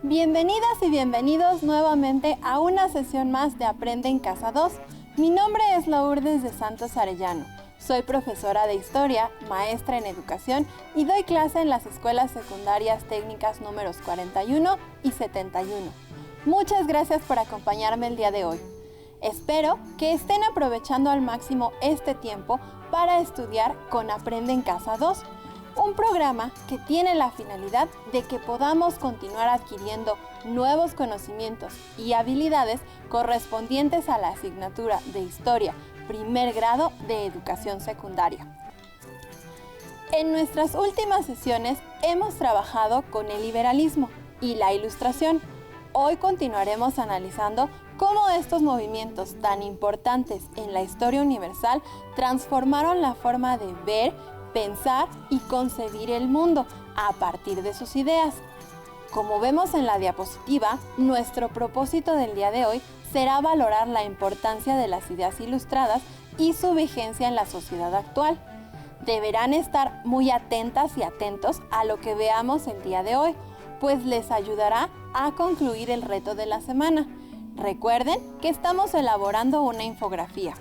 Bienvenidas y bienvenidos nuevamente a una sesión más de Aprende en Casa 2. Mi nombre es Lourdes de Santos Arellano. Soy profesora de Historia, maestra en Educación y doy clase en las escuelas secundarias técnicas números 41 y 71. Muchas gracias por acompañarme el día de hoy. Espero que estén aprovechando al máximo este tiempo para estudiar con Aprende en Casa 2, un programa que tiene la finalidad de que podamos continuar adquiriendo nuevos conocimientos y habilidades correspondientes a la asignatura de Historia, primer grado de Educación Secundaria. En nuestras últimas sesiones hemos trabajado con el liberalismo y la Ilustración. Hoy continuaremos analizando cómo estos movimientos tan importantes en la historia universal transformaron la forma de ver, pensar y concebir el mundo a partir de sus ideas. Como vemos en la diapositiva, nuestro propósito del día de hoy será valorar la importancia de las ideas ilustradas y su vigencia en la sociedad actual. Deberán estar muy atentas y atentos a lo que veamos el día de hoy, pues les ayudará a concluir el reto de la semana. Recuerden que estamos elaborando una infografía.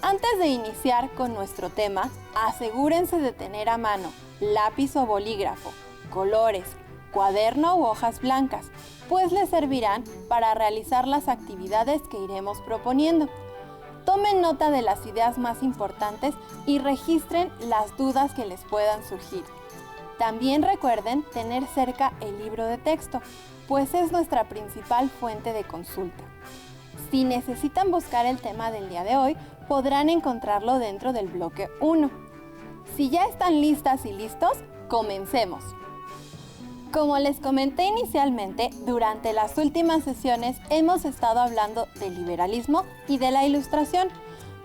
Antes de iniciar con nuestro tema, asegúrense de tener a mano lápiz o bolígrafo, colores, cuaderno u hojas blancas, pues les servirán para realizar las actividades que iremos proponiendo. Tomen nota de las ideas más importantes y registren las dudas que les puedan surgir. También recuerden tener cerca el libro de texto, pues es nuestra principal fuente de consulta. Si necesitan buscar el tema del día de hoy, podrán encontrarlo dentro del bloque 1. Si ya están listas y listos, comencemos. Como les comenté inicialmente, durante las últimas sesiones hemos estado hablando del liberalismo y de la Ilustración.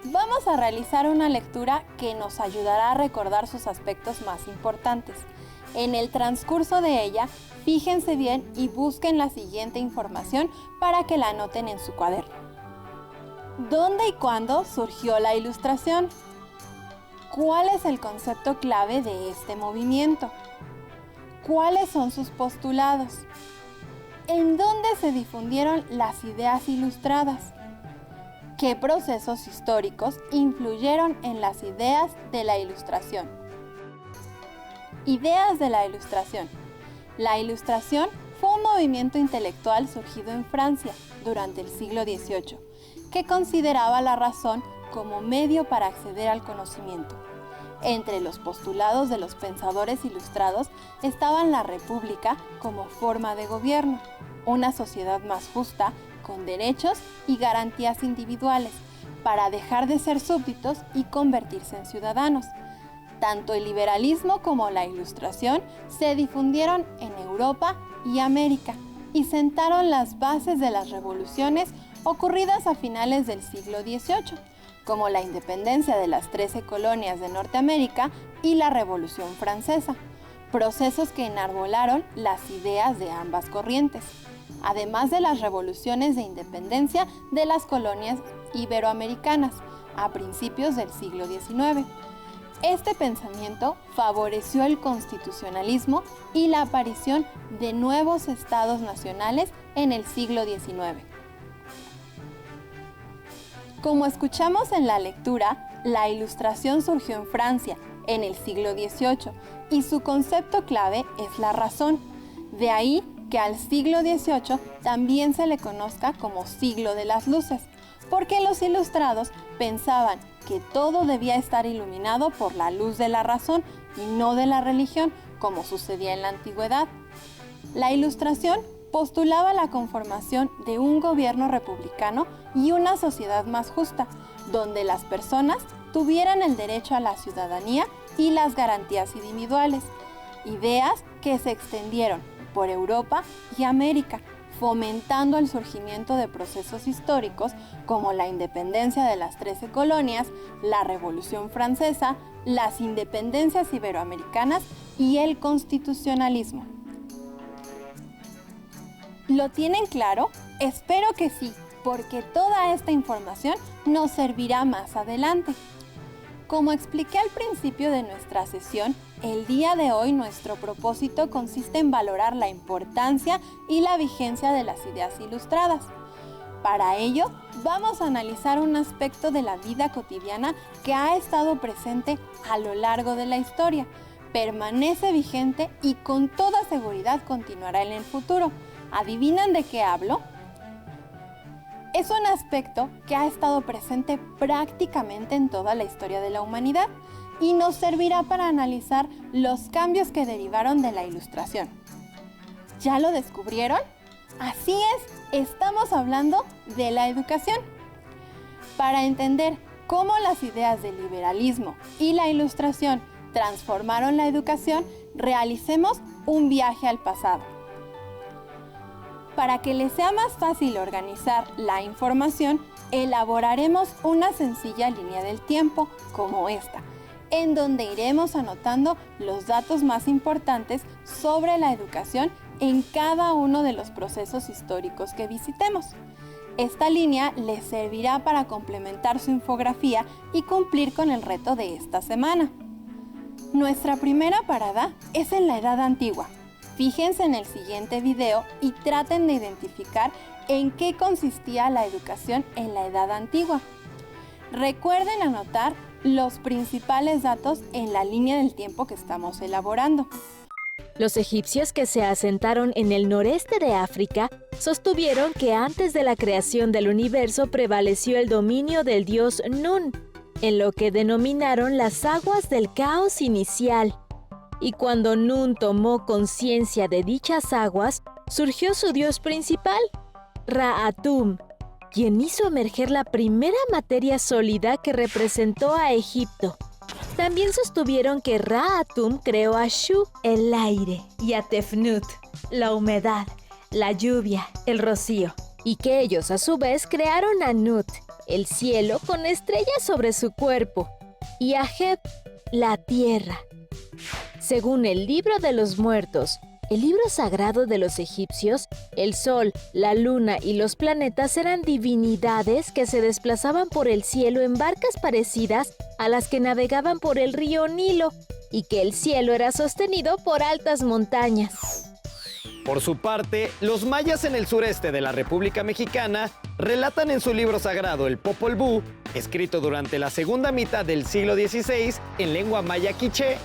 Vamos a realizar una lectura que nos ayudará a recordar sus aspectos más importantes. En el transcurso de ella, fíjense bien y busquen la siguiente información para que la anoten en su cuaderno. ¿Dónde y cuándo surgió la Ilustración? ¿Cuál es el concepto clave de este movimiento? ¿Cuáles son sus postulados? ¿En dónde se difundieron las ideas ilustradas? ¿Qué procesos históricos influyeron en las ideas de la Ilustración? Ideas de la Ilustración. La Ilustración fue un movimiento intelectual surgido en Francia durante el siglo XVIII, que consideraba la razón como medio para acceder al conocimiento. Entre los postulados de los pensadores ilustrados estaban la república como forma de gobierno, una sociedad más justa, con derechos y garantías individuales, para dejar de ser súbditos y convertirse en ciudadanos. Tanto el liberalismo como la Ilustración se difundieron en Europa y América y sentaron las bases de las revoluciones ocurridas a finales del siglo XVIII, como la independencia de las 13 colonias de Norteamérica y la Revolución Francesa, procesos que enarbolaron las ideas de ambas corrientes, además de las revoluciones de independencia de las colonias iberoamericanas a principios del siglo XIX. Este pensamiento favoreció el constitucionalismo y la aparición de nuevos estados nacionales en el siglo XIX. Como escuchamos en la lectura, la Ilustración surgió en Francia en el siglo XVIII y su concepto clave es la razón. De ahí que al siglo XVIII también se le conozca como siglo de las luces, porque los ilustrados pensaban que todo debía estar iluminado por la luz de la razón y no de la religión, como sucedía en la antigüedad. La Ilustración postulaba la conformación de un gobierno republicano y una sociedad más justa, donde las personas tuvieran el derecho a la ciudadanía y las garantías individuales, ideas que se extendieron por Europa y América, fomentando el surgimiento de procesos históricos como la independencia de las 13 colonias, la Revolución Francesa, las independencias iberoamericanas y el constitucionalismo. ¿Lo tienen claro? Espero que sí, porque toda esta información nos servirá más adelante. Como expliqué al principio de nuestra sesión, el día de hoy nuestro propósito consiste en valorar la importancia y la vigencia de las ideas ilustradas. Para ello, vamos a analizar un aspecto de la vida cotidiana que ha estado presente a lo largo de la historia, permanece vigente y con toda seguridad continuará en el futuro. ¿Adivinan de qué hablo? Es un aspecto que ha estado presente prácticamente en toda la historia de la humanidad y nos servirá para analizar los cambios que derivaron de la Ilustración. ¿Ya lo descubrieron? Así es, estamos hablando de la educación. Para entender cómo las ideas del liberalismo y la Ilustración transformaron la educación, realicemos un viaje al pasado. Para que les sea más fácil organizar la información, elaboraremos una sencilla línea del tiempo como esta, en donde iremos anotando los datos más importantes sobre la educación en cada uno de los procesos históricos que visitemos. Esta línea les servirá para complementar su infografía y cumplir con el reto de esta semana. Nuestra primera parada es en la Edad Antigua. Fíjense en el siguiente video y traten de identificar en qué consistía la educación en la Edad Antigua. Recuerden anotar los principales datos en la línea del tiempo que estamos elaborando. Los egipcios que se asentaron en el noreste de África sostuvieron que antes de la creación del universo prevaleció el dominio del dios Nun, en lo que denominaron las aguas del caos inicial. Y cuando Nun tomó conciencia de dichas aguas, surgió su dios principal, Ra-Atum, quien hizo emerger la primera materia sólida que representó a Egipto. También sostuvieron que Ra-Atum creó a Shu, el aire, y a Tefnut, la humedad, la lluvia, el rocío, y que ellos a su vez crearon a Nut, el cielo con estrellas sobre su cuerpo, y a Heb, la tierra. Según el Libro de los Muertos, el libro sagrado de los egipcios, el sol, la luna y los planetas eran divinidades que se desplazaban por el cielo en barcas parecidas a las que navegaban por el río Nilo, y que el cielo era sostenido por altas montañas. Por su parte, los mayas en el sureste de la República Mexicana relatan en su libro sagrado, el Popol Vuh, escrito durante la segunda mitad del siglo XVI en lengua maya quiché,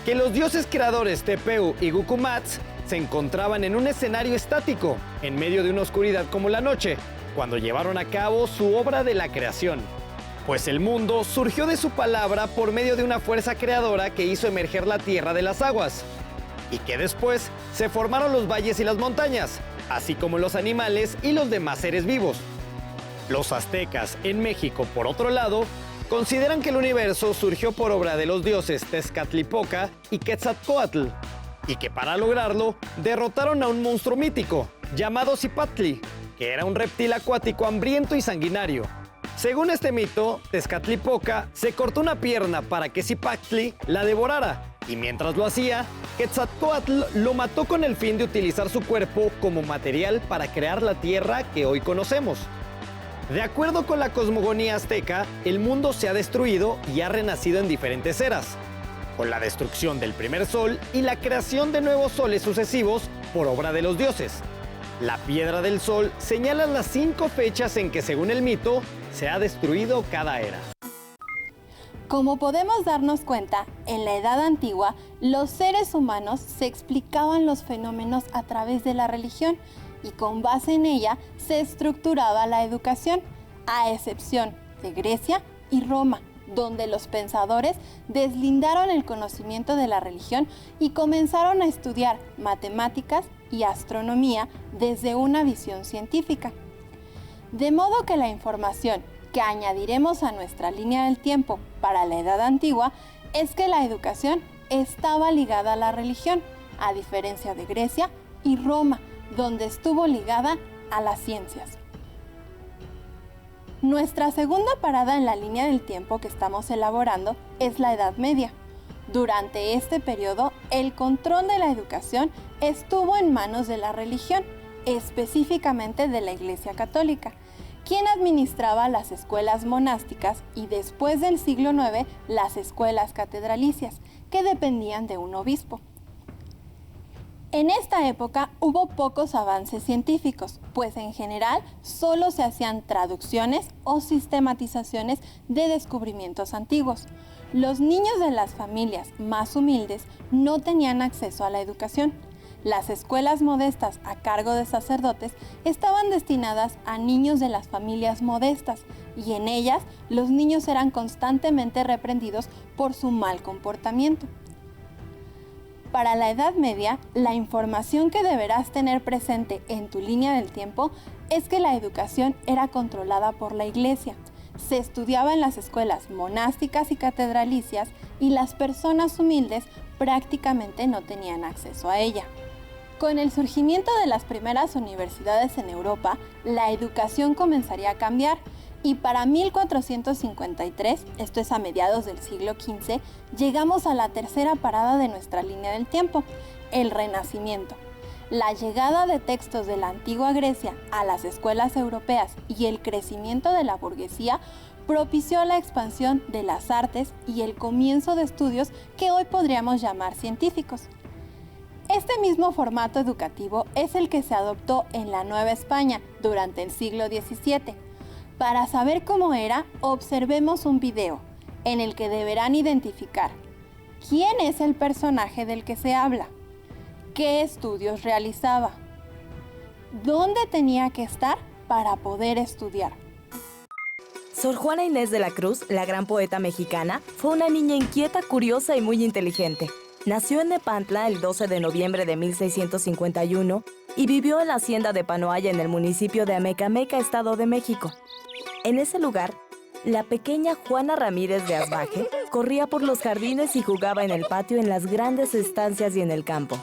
que los dioses creadores Tepeu y Gucumatz se encontraban en un escenario estático, en medio de una oscuridad como la noche, cuando llevaron a cabo su obra de la creación. Pues el mundo surgió de su palabra por medio de una fuerza creadora que hizo emerger la tierra de las aguas, y que después se formaron los valles y las montañas, así como los animales y los demás seres vivos. Los aztecas en México, por otro lado, consideran que el universo surgió por obra de los dioses Tezcatlipoca y Quetzalcóatl, y que para lograrlo derrotaron a un monstruo mítico llamado Cipatli, que era un reptil acuático hambriento y sanguinario. Según este mito, Tezcatlipoca se cortó una pierna para que Cipatli la devorara, y mientras lo hacía, Quetzalcóatl lo mató con el fin de utilizar su cuerpo como material para crear la tierra que hoy conocemos. De acuerdo con la cosmogonía azteca, el mundo se ha destruido y ha renacido en diferentes eras, con la destrucción del primer sol y la creación de nuevos soles sucesivos por obra de los dioses. La piedra del sol señala las 5 fechas en que, según el mito, se ha destruido cada era. Como podemos darnos cuenta, en la Edad Antigua, los seres humanos se explicaban los fenómenos a través de la religión, y con base en ella se estructuraba la educación, a excepción de Grecia y Roma, donde los pensadores deslindaron el conocimiento de la religión y comenzaron a estudiar matemáticas y astronomía desde una visión científica. De modo que la información que añadiremos a nuestra línea del tiempo para la Edad Antigua es que la educación estaba ligada a la religión, a diferencia de Grecia y Roma, donde estuvo ligada a las ciencias. Nuestra segunda parada en la línea del tiempo que estamos elaborando es la Edad Media. Durante este periodo, el control de la educación estuvo en manos de la religión, específicamente de la Iglesia Católica, quien administraba las escuelas monásticas y después del siglo IX las escuelas catedralicias, que dependían de un obispo. En esta época hubo pocos avances científicos, pues en general solo se hacían traducciones o sistematizaciones de descubrimientos antiguos. Los niños de las familias más humildes no tenían acceso a la educación. Las escuelas modestas a cargo de sacerdotes estaban destinadas a niños de las familias modestas y en ellas los niños eran constantemente reprendidos por su mal comportamiento. Para la Edad Media, la información que deberás tener presente en tu línea del tiempo es que la educación era controlada por la Iglesia. Se estudiaba en las escuelas monásticas y catedralicias y las personas humildes prácticamente no tenían acceso a ella. Con el surgimiento de las primeras universidades en Europa, la educación comenzaría a cambiar y para 1453, esto es a mediados del siglo XV, llegamos a la tercera parada de nuestra línea del tiempo, el Renacimiento. La llegada de textos de la antigua Grecia a las escuelas europeas y el crecimiento de la burguesía propició la expansión de las artes y el comienzo de estudios que hoy podríamos llamar científicos. Este mismo formato educativo es el que se adoptó en la Nueva España durante el siglo XVII. Para saber cómo era, observemos un video en el que deberán identificar quién es el personaje del que se habla, qué estudios realizaba, dónde tenía que estar para poder estudiar. Sor Juana Inés de la Cruz, la gran poeta mexicana, fue una niña inquieta, curiosa y muy inteligente. Nació en Nepantla el 12 de noviembre de 1651 y vivió en la hacienda de Panoaya en el municipio de Amecameca, Estado de México. En ese lugar, la pequeña Juana Ramírez de Asbaje corría por los jardines y jugaba en el patio, en las grandes estancias y en el campo.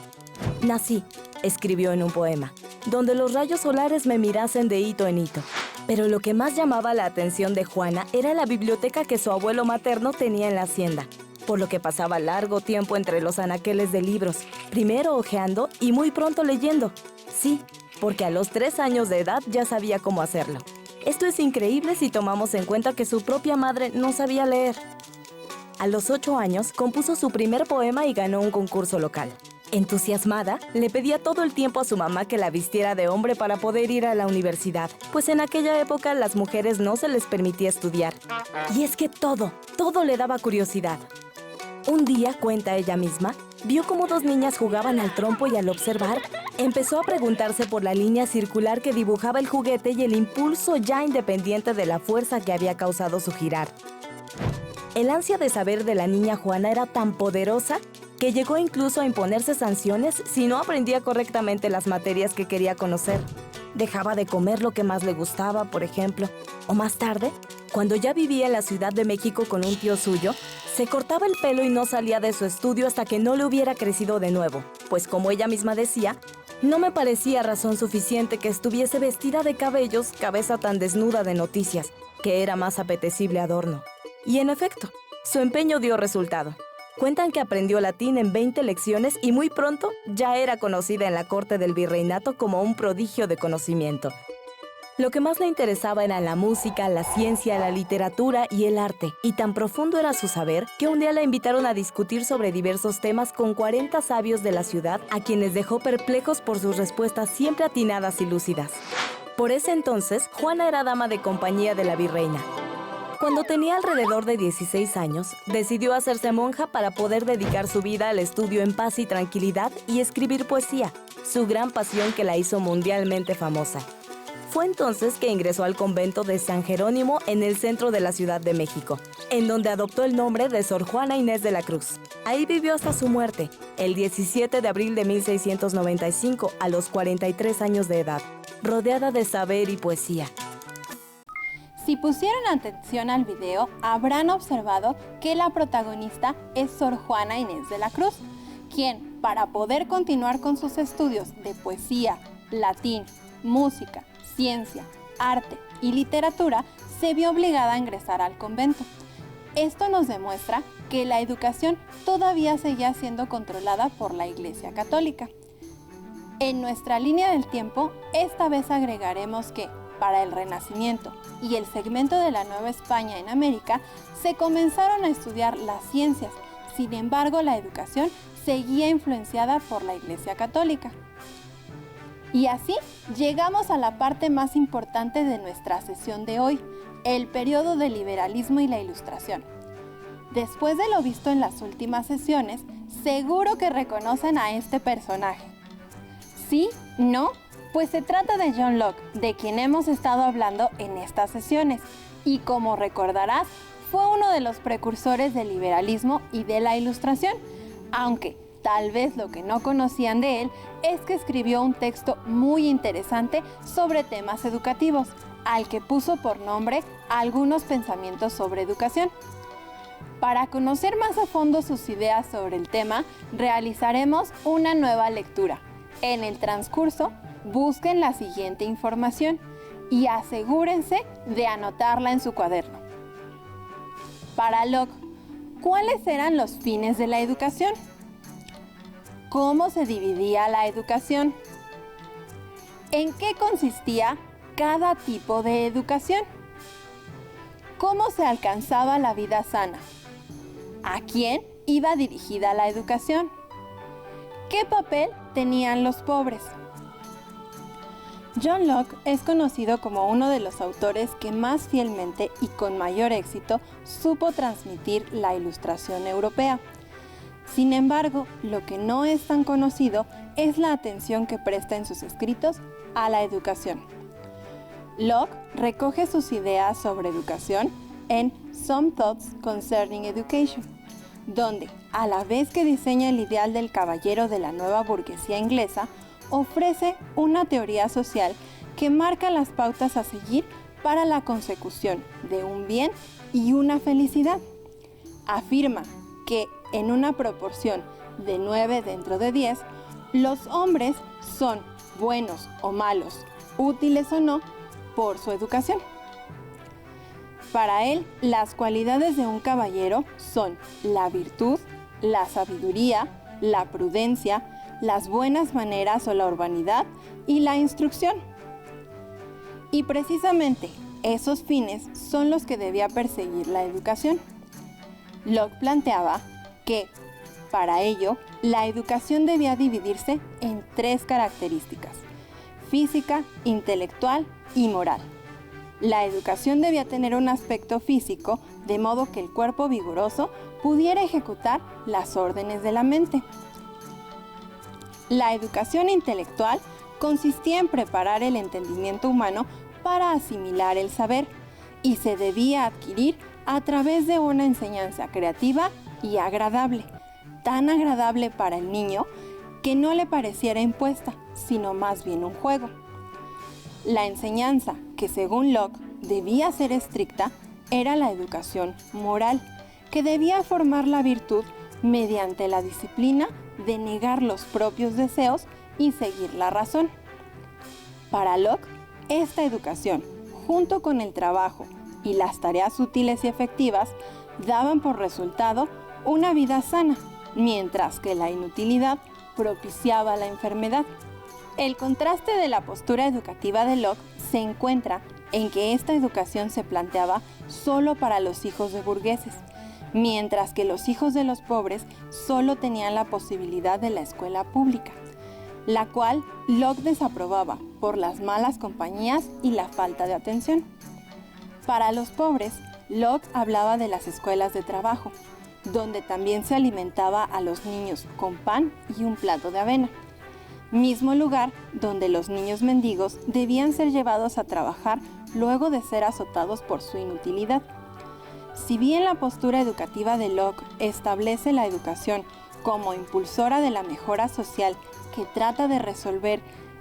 Nací, escribió en un poema, donde los rayos solares me mirasen de hito en hito. Pero lo que más llamaba la atención de Juana era la biblioteca que su abuelo materno tenía en la hacienda, por lo que pasaba largo tiempo entre los anaqueles de libros, primero hojeando y muy pronto leyendo. Sí, porque a los 3 años de edad ya sabía cómo hacerlo. Esto es increíble si tomamos en cuenta que su propia madre no sabía leer. A los 8 años compuso su primer poema y ganó un concurso local. Entusiasmada, le pedía todo el tiempo a su mamá que la vistiera de hombre para poder ir a la universidad, pues en aquella época las mujeres no se les permitía estudiar. Y es que todo le daba curiosidad. Un día, cuenta ella misma, vio cómo 2 niñas jugaban al trompo y al observar, empezó a preguntarse por la línea circular que dibujaba el juguete y el impulso ya independiente de la fuerza que había causado su girar. El ansia de saber de la niña Juana era tan poderosa que llegó incluso a imponerse sanciones si no aprendía correctamente las materias que quería conocer. Dejaba de comer lo que más le gustaba, por ejemplo, o más tarde, cuando ya vivía en la Ciudad de México con un tío suyo, se cortaba el pelo y no salía de su estudio hasta que no le hubiera crecido de nuevo, pues como ella misma decía, no me parecía razón suficiente que estuviese vestida de cabellos, cabeza tan desnuda de noticias, que era más apetecible adorno. Y en efecto, su empeño dio resultado. Cuentan que aprendió latín en 20 lecciones y muy pronto ya era conocida en la corte del virreinato como un prodigio de conocimiento. Lo que más le interesaba eran la música, la ciencia, la literatura y el arte, y tan profundo era su saber que un día la invitaron a discutir sobre diversos temas con 40 sabios de la ciudad, a quienes dejó perplejos por sus respuestas siempre atinadas y lúcidas. Por ese entonces, Juana era dama de compañía de la virreina. Cuando tenía alrededor de 16 años, decidió hacerse monja para poder dedicar su vida al estudio en paz y tranquilidad y escribir poesía, su gran pasión que la hizo mundialmente famosa. Fue entonces que ingresó al convento de San Jerónimo en el centro de la Ciudad de México, en donde adoptó el nombre de Sor Juana Inés de la Cruz. Ahí vivió hasta su muerte, el 17 de abril de 1695, a los 43 años de edad, rodeada de saber y poesía. Si pusieron atención al video, habrán observado que la protagonista es Sor Juana Inés de la Cruz, quien, para poder continuar con sus estudios de poesía, latín, música, ciencia, arte y literatura, se vio obligada a ingresar al convento. Esto nos demuestra que la educación todavía seguía siendo controlada por la Iglesia Católica. En nuestra línea del tiempo, esta vez agregaremos que, para el Renacimiento y el segmento de la Nueva España en América, se comenzaron a estudiar las ciencias. Sin embargo, la educación seguía influenciada por la Iglesia Católica. Y así llegamos a la parte más importante de nuestra sesión de hoy, el periodo del liberalismo y la Ilustración. Después de lo visto en las últimas sesiones, seguro que reconocen a este personaje. ¿Sí? ¿No? Pues se trata de John Locke, de quien hemos estado hablando en estas sesiones. Y como recordarás, fue uno de los precursores del liberalismo y de la Ilustración, aunque tal vez lo que no conocían de él es que escribió un texto muy interesante sobre temas educativos, al que puso por nombre Algunos pensamientos sobre educación. Para conocer más a fondo sus ideas sobre el tema, realizaremos una nueva lectura. En el transcurso, busquen la siguiente información y asegúrense de anotarla en su cuaderno. Para Locke, ¿cuáles eran los fines de la educación? ¿Cómo se dividía la educación? ¿En qué consistía cada tipo de educación? ¿Cómo se alcanzaba la vida sana? ¿A quién iba dirigida la educación? ¿Qué papel tenían los pobres? John Locke es conocido como uno de los autores que más fielmente y con mayor éxito supo transmitir la Ilustración europea. Sin embargo, lo que no es tan conocido es la atención que presta en sus escritos a la educación. Locke recoge sus ideas sobre educación en Some Thoughts Concerning Education, donde, a la vez que diseña el ideal del caballero de la nueva burguesía inglesa, ofrece una teoría social que marca las pautas a seguir para la consecución de un bien y una felicidad. Afirma que en una proporción de 9 dentro de 10, los hombres son buenos o malos, útiles o no, por su educación. Para él, las cualidades de un caballero son la virtud, la sabiduría, la prudencia, las buenas maneras o la urbanidad y la instrucción. Y precisamente esos fines son los que debía perseguir la educación. Locke planteaba que, para ello, la educación debía dividirse en 3 características: física, intelectual y moral. La educación debía tener un aspecto físico, de modo que el cuerpo vigoroso pudiera ejecutar las órdenes de la mente. La educación intelectual consistía en preparar el entendimiento humano para asimilar el saber y se debía adquirir a través de una enseñanza creativa y agradable, tan agradable para el niño que no le pareciera impuesta, sino más bien un juego. La enseñanza, que según Locke debía ser estricta, era la educación moral, que debía formar la virtud mediante la disciplina de negar los propios deseos y seguir la razón. Para Locke, esta educación, junto con el trabajo y las tareas útiles y efectivas, daban por resultado una vida sana, mientras que la inutilidad propiciaba la enfermedad. El contraste de la postura educativa de Locke se encuentra en que esta educación se planteaba solo para los hijos de burgueses, mientras que los hijos de los pobres solo tenían la posibilidad de la escuela pública, la cual Locke desaprobaba por las malas compañías y la falta de atención. Para los pobres, Locke hablaba de las escuelas de trabajo, donde también se alimentaba a los niños con pan y un plato de avena, mismo lugar donde los niños mendigos debían ser llevados a trabajar luego de ser azotados por su inutilidad. Si bien la postura educativa de Locke establece la educación como impulsora de la mejora social que trata de resolver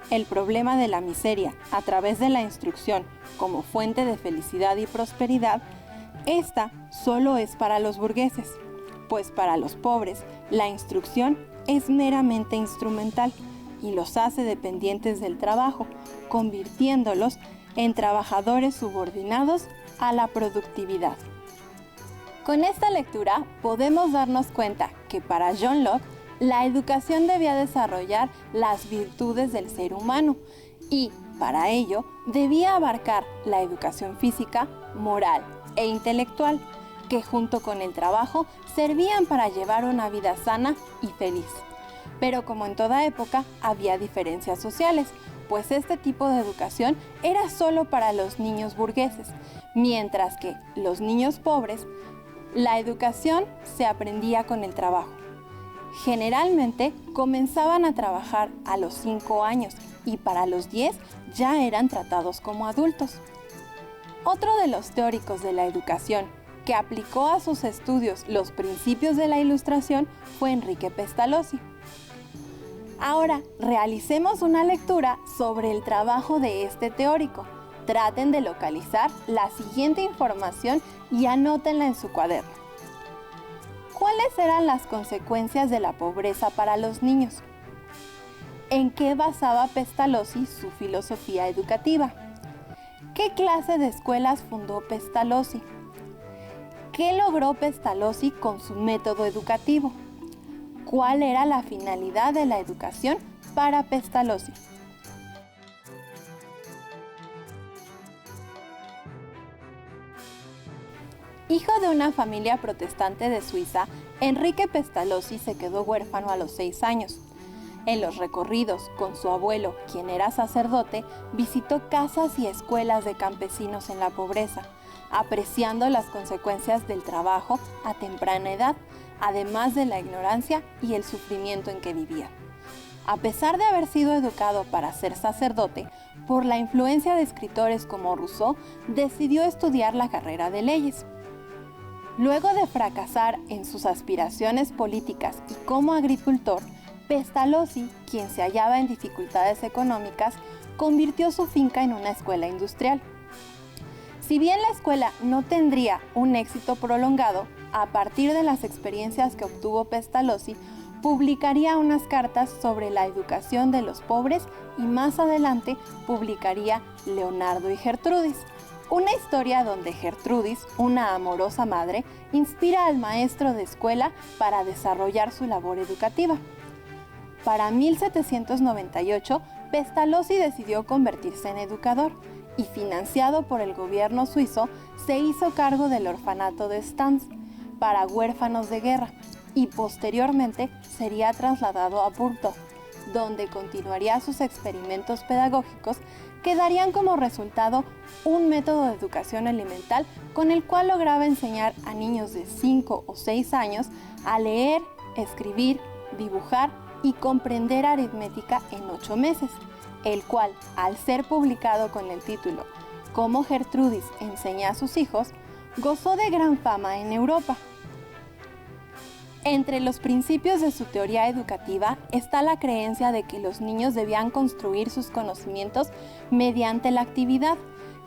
el problema de la miseria a través de la instrucción como fuente de felicidad y prosperidad, esta solo es para los burgueses, pues para los pobres la instrucción es meramente instrumental y los hace dependientes del trabajo, convirtiéndolos en trabajadores subordinados a la productividad. Con esta lectura podemos darnos cuenta que para John Locke la educación debía desarrollar las virtudes del ser humano y, Para ello, debía abarcar la educación física, moral e intelectual, que junto con el trabajo servían para llevar una vida sana y feliz. Pero como en toda época, había diferencias sociales, pues este tipo de educación era solo para los niños burgueses, mientras que los niños pobres, la educación se aprendía con el trabajo. Generalmente comenzaban a trabajar a los 5 años y para los 10 ya eran tratados como adultos. Otro de los teóricos de la educación que aplicó a sus estudios los principios de la Ilustración fue Enrique Pestalozzi. Ahora realicemos una lectura sobre el trabajo de este teórico. Traten de localizar la siguiente información y anótenla en su cuaderno. ¿Cuáles eran las consecuencias de la pobreza para los niños? ¿En qué basaba Pestalozzi su filosofía educativa? ¿Qué clase de escuelas fundó Pestalozzi? ¿Qué logró Pestalozzi con su método educativo? ¿Cuál era la finalidad de la educación para Pestalozzi? Hijo de una familia protestante de Suiza, Enrique Pestalozzi se quedó huérfano a los 6 años. En los recorridos con su abuelo, quien era sacerdote, visitó casas y escuelas de campesinos en la pobreza, apreciando las consecuencias del trabajo a temprana edad, además de la ignorancia y el sufrimiento en que vivía. A pesar de haber sido educado para ser sacerdote, por la influencia de escritores como Rousseau, decidió estudiar la carrera de leyes. Luego de fracasar en sus aspiraciones políticas y como agricultor, Pestalozzi, quien se hallaba en dificultades económicas, convirtió su finca en una escuela industrial. Si bien la escuela no tendría un éxito prolongado, a partir de las experiencias que obtuvo Pestalozzi, publicaría unas cartas sobre la educación de los pobres y más adelante publicaría Leonardo y Gertrudis, una historia donde Gertrudis, una amorosa madre, inspira al maestro de escuela para desarrollar su labor educativa. Para 1798, Pestalozzi decidió convertirse en educador y, financiado por el gobierno suizo, se hizo cargo del orfanato de Stans para huérfanos de guerra y posteriormente sería trasladado a Burgdorf, donde continuaría sus experimentos pedagógicos que darían como resultado un método de educación elemental con el cual lograba enseñar a niños de 5 o 6 años a leer, escribir, dibujar y comprender aritmética en 8 meses, el cual, al ser publicado con el título Cómo Gertrudis enseña a sus hijos, gozó de gran fama en Europa. Entre los principios de su teoría educativa está la creencia de que los niños debían construir sus conocimientos mediante la actividad,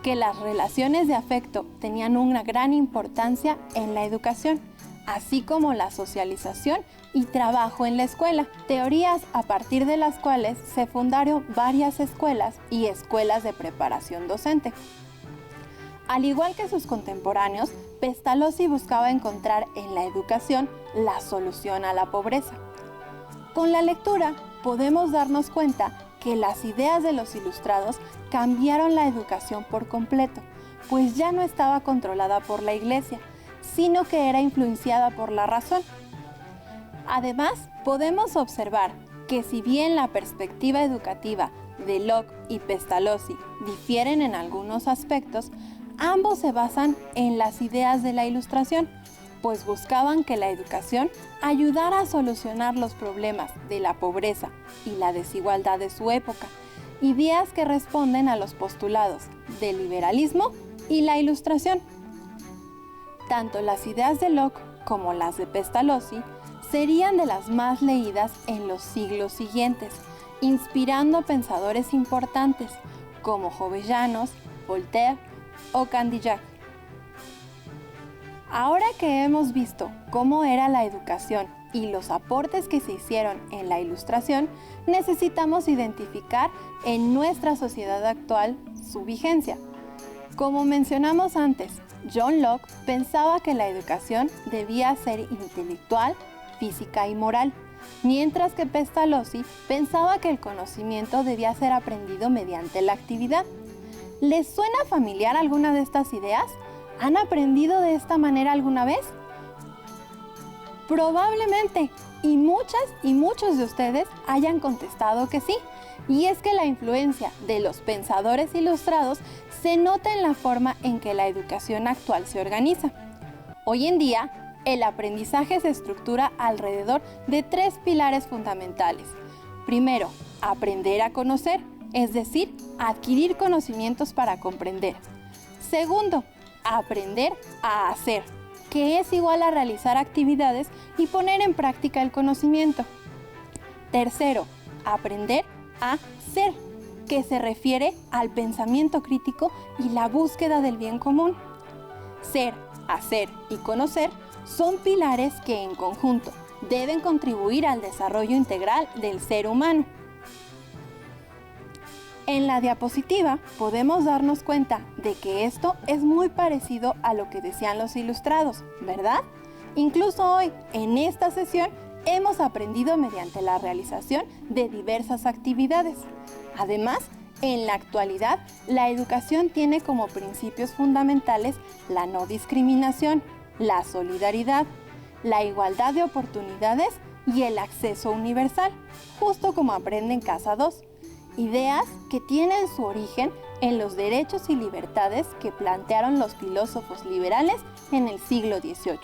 que las relaciones de afecto tenían una gran importancia en la educación, así como la socialización y trabajo en la escuela, teorías a partir de las cuales se fundaron varias escuelas y escuelas de preparación docente. Al igual que sus contemporáneos, Pestalozzi buscaba encontrar en la educación la solución a la pobreza. Con la lectura podemos darnos cuenta que las ideas de los ilustrados cambiaron la educación por completo, pues ya no estaba controlada por la Iglesia, sino que era influenciada por la razón. Además, podemos observar que si bien la perspectiva educativa de Locke y Pestalozzi difieren en algunos aspectos, ambos se basan en las ideas de la Ilustración, pues buscaban que la educación ayudara a solucionar los problemas de la pobreza y la desigualdad de su época, ideas que responden a los postulados del liberalismo y la Ilustración. Tanto las ideas de Locke como las de Pestalozzi serían de las más leídas en los siglos siguientes, inspirando a pensadores importantes como Jovellanos, Voltaire o Candillac. Ahora que hemos visto cómo era la educación y los aportes que se hicieron en la Ilustración, necesitamos identificar en nuestra sociedad actual su vigencia. Como mencionamos antes, John Locke pensaba que la educación debía ser intelectual, física y moral, mientras que Pestalozzi pensaba que el conocimiento debía ser aprendido mediante la actividad. ¿Les suena familiar alguna de estas ideas? ¿Han aprendido de esta manera alguna vez? Probablemente, y muchas y muchos de ustedes hayan contestado que sí. Y es que la influencia de los pensadores ilustrados se nota en la forma en que la educación actual se organiza. Hoy en día, el aprendizaje se estructura alrededor de 3 pilares fundamentales. Primero, aprender a conocer, es decir, adquirir conocimientos para comprender. Segundo, aprender a hacer, que es igual a realizar actividades y poner en práctica el conocimiento. Tercero, aprender a ser, que se refiere al pensamiento crítico y la búsqueda del bien común. Ser, hacer y conocer son pilares que en conjunto deben contribuir al desarrollo integral del ser humano. En la diapositiva podemos darnos cuenta de que esto es muy parecido a lo que decían los ilustrados, ¿verdad? Incluso hoy, en esta sesión, hemos aprendido mediante la realización de diversas actividades. Además, en la actualidad, la educación tiene como principios fundamentales la no discriminación, la solidaridad, la igualdad de oportunidades y el acceso universal, justo como aprende en Casa 2. Ideas que tienen su origen en los derechos y libertades que plantearon los filósofos liberales en el siglo XVIII.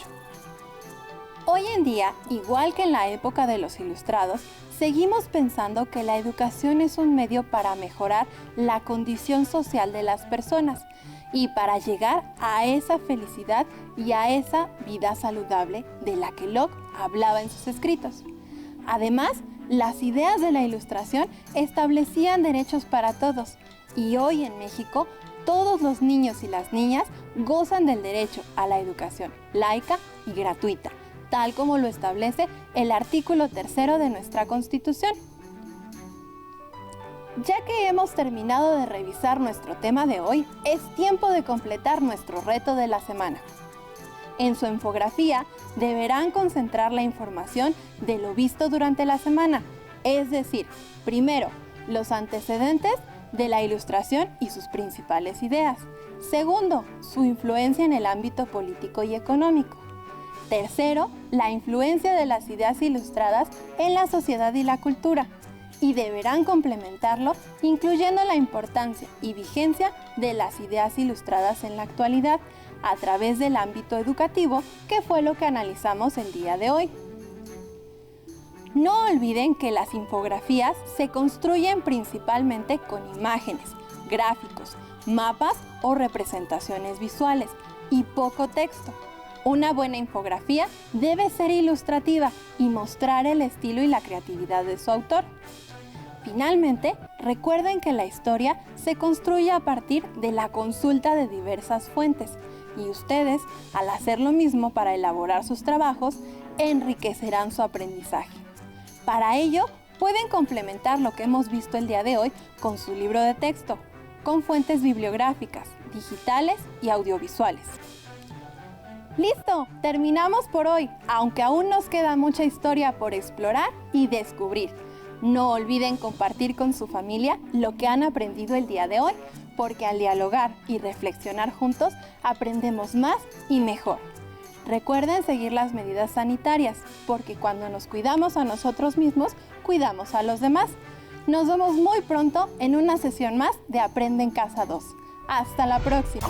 Hoy en día, igual que en la época de los ilustrados, seguimos pensando que la educación es un medio para mejorar la condición social de las personas y para llegar a esa felicidad y a esa vida saludable de la que Locke hablaba en sus escritos. Además, las ideas de la Ilustración establecían derechos para todos y hoy en México todos los niños y las niñas gozan del derecho a la educación laica y gratuita, tal como lo establece el artículo 3 de nuestra Constitución. Ya que hemos terminado de revisar nuestro tema de hoy, es tiempo de completar nuestro reto de la semana. En su infografía deberán concentrar la información de lo visto durante la semana, es decir, primero, los antecedentes de la Ilustración y sus principales ideas. Segundo, su influencia en el ámbito político y económico. Tercero, la influencia de las ideas ilustradas en la sociedad y la cultura. Y deberán complementarlo incluyendo la importancia y vigencia de las ideas ilustradas en la actualidad a través del ámbito educativo, que fue lo que analizamos el día de hoy. No olviden que las infografías se construyen principalmente con imágenes, gráficos, mapas o representaciones visuales y poco texto. Una buena infografía debe ser ilustrativa y mostrar el estilo y la creatividad de su autor. Finalmente, recuerden que la historia se construye a partir de la consulta de diversas fuentes y ustedes, al hacer lo mismo para elaborar sus trabajos, enriquecerán su aprendizaje. Para ello, pueden complementar lo que hemos visto el día de hoy con su libro de texto, con fuentes bibliográficas, digitales y audiovisuales. ¡Listo! Terminamos por hoy, aunque aún nos queda mucha historia por explorar y descubrir. No olviden compartir con su familia lo que han aprendido el día de hoy, porque al dialogar y reflexionar juntos aprendemos más y mejor. Recuerden seguir las medidas sanitarias, porque cuando nos cuidamos a nosotros mismos, cuidamos a los demás. Nos vemos muy pronto en una sesión más de Aprende en Casa 2. ¡Hasta la próxima!